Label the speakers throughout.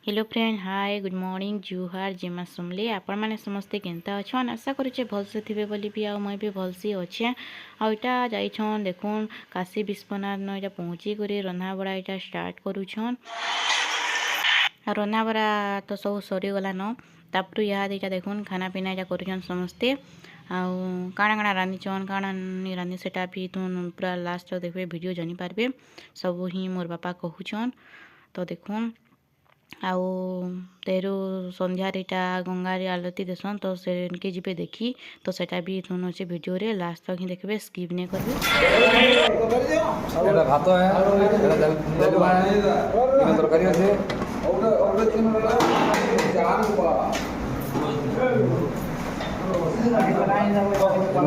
Speaker 1: Hello friend hi good morning जुहार जिमा सुमली आपण मैंने समस्ते केनता अच्छन आशा करुचे भलसे थे बोली भी मुई भी भलसे अच्छे आईटा जाइछन देखुन काशी विश्वनाथ न इटा पहुँची कर रंधा बड़ा इटा स्टार्ट करुछन रंधा बड़ा तो सब सरीगलान तापर यहाँ इटा देखुन खाना पीना इटा करुछन समस्ते आउ काଣା काଣା रांधिछन काଣା नहीं रांधि सेटा भी तुम पूरा लास्ट देखबे वीडियो जानी पारबे सब ही मोर बापा कहूछन तो देखुन आउ तेरू संध्यार इटा गंगारे आलती देसन तो से जीपे देखी तो सेटा भी तुम अच्छे वीडियो रे लास्ट तक ही देखबे स्किप नहीं करबे।
Speaker 2: এটা ভাত है এটা ডালমা है तीन तरकारी আছে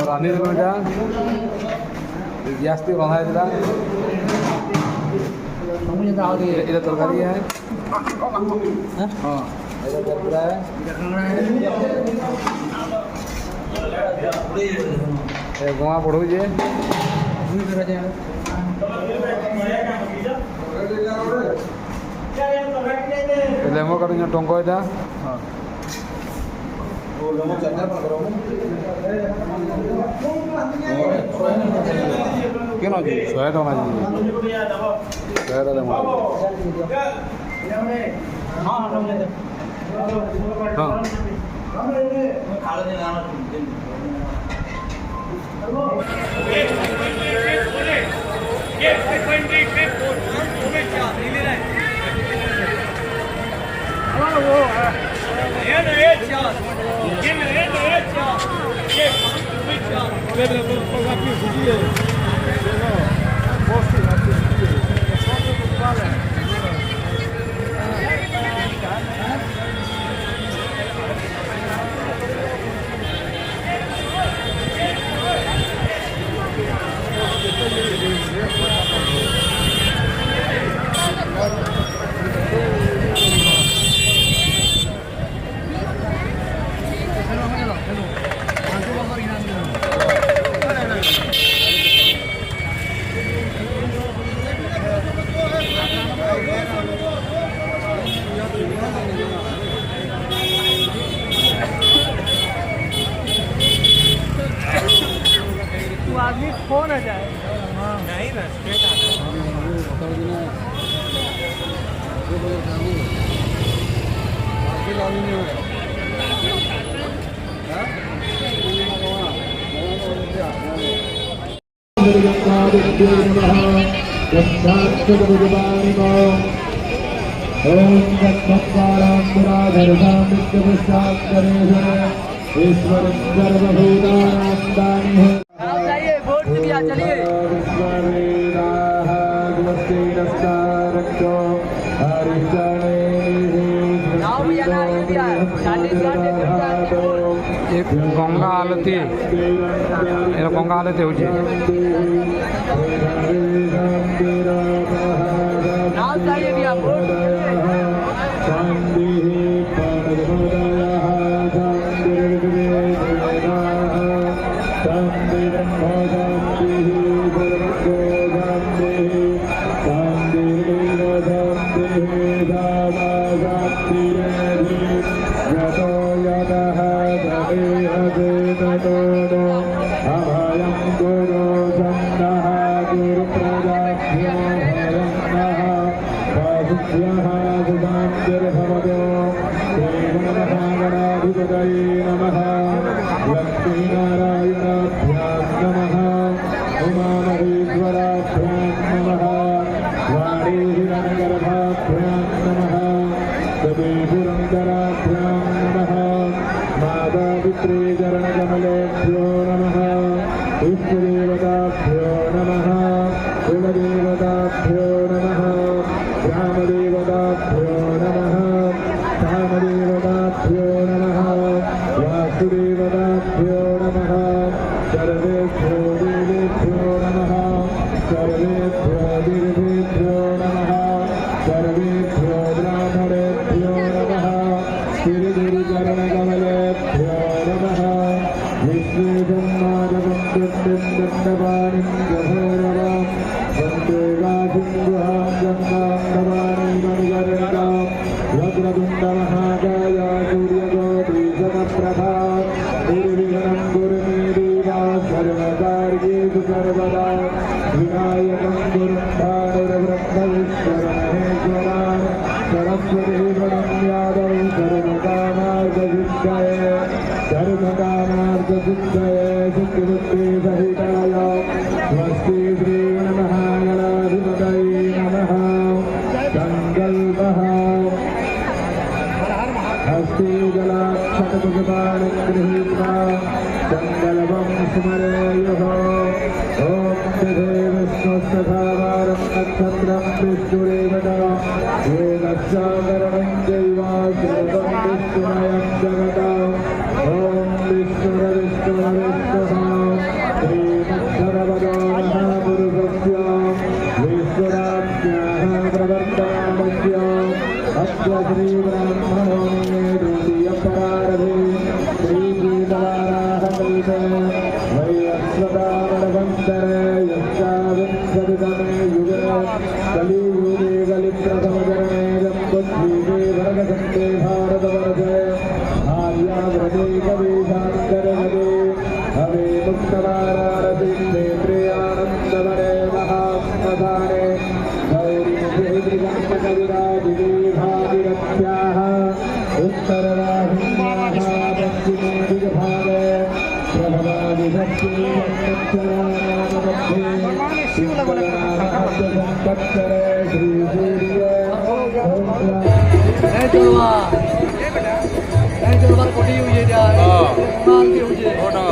Speaker 2: রানি দেব এটা গ্যাস দিয়ে রন্ধা দিলা এটা तरकारी है हाँ এটা পুরা है ए गोवा पढ़ू जे ଲେମ୍ବୁ କାଟୁଛ ଟଙ୍କ ଏଇଟା କେନ ଅଛି 100 ଟଙ୍କା ଅଛି 100 ଲେମ୍ବୁ ହଁ
Speaker 3: आदमी खो न जाए नहीं ना
Speaker 2: एक गंगा आलती गंगा आलती हो
Speaker 4: चरणकमलेभ्यो नमः इष्टदेवताभ्यो नमः कुलदेवताभ्यो नमः ग्रामदेवताभ्यो नमः धामदेवताभ्यो नमः वासुदेवताभ्यो नमः सर्वेभ्यो देवेभ्यो नमः सर्वेभ्यो देवेभ्यो नमः सर्वेभ्यो ब्राह्मणेभ्यो नमः वक्रतुण्ड महाकाय सूर्यकोटि समप्रभा निर्विघ्नं कुरु मे देव सर्वकार्येषु सर्वदा विनायकं गुरुं भानुरब्रह्मविष्णुरमहेश्वरा सरस्वती प्रणम्यादौ सर्वकामार्थसिद्धये सिद्धिबुद्धिसहिताय स्वस्ति श्रीगणमहागणाधिपतये नमः सङ्कल्पः हस्ते जलाक्षतपुष्पाणि गृहीत्वा सङ्कल्पं स्मरेयुः ॐ तिथे विष्णुस्तथावारं नक्षत्रं विष्णुरेवता येनश्चाकरणं चैव सर्वं विष्णुमयं जगता ॐ विष्णुरविष्णुरविष्णुः श्रीमद्भगवतो महापुरुषस्य विष्णुराज्ञाः प्रवर्तमानस्य अद्य श्रीब्रह्मणे द्वितीयपरारभे श्रीगीतवाराहकल्पे वैवस्वतामनवन्तरे यश्चाविंशतितमे युगे कलियुगे कलिप्रथमचरणे जम्बुद्वीपे भरतखण्डे भारतवर्षे आर्याव्रते कवीशान्तरगते हवे मुक्तवारारति क्षेत्रे आनन्दवरे महास्मदाने गौरीमुखे त्रिगण्डकविराजिते भागीरथ्याः उत्तरवाहिन्याः पश्चिमे दिग्भागे प्रभवादिशक्ति संवत्सरानाममध्ये सिंहगणाहास्यसंवत्सरे श्रीसूर्य
Speaker 3: कोटी हुई जाए माल भी हुई
Speaker 2: फोटो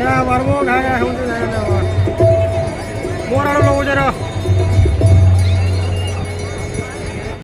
Speaker 3: कैमरा बारबो घाया है उनसे जाना है और मोर आरो लोग जरा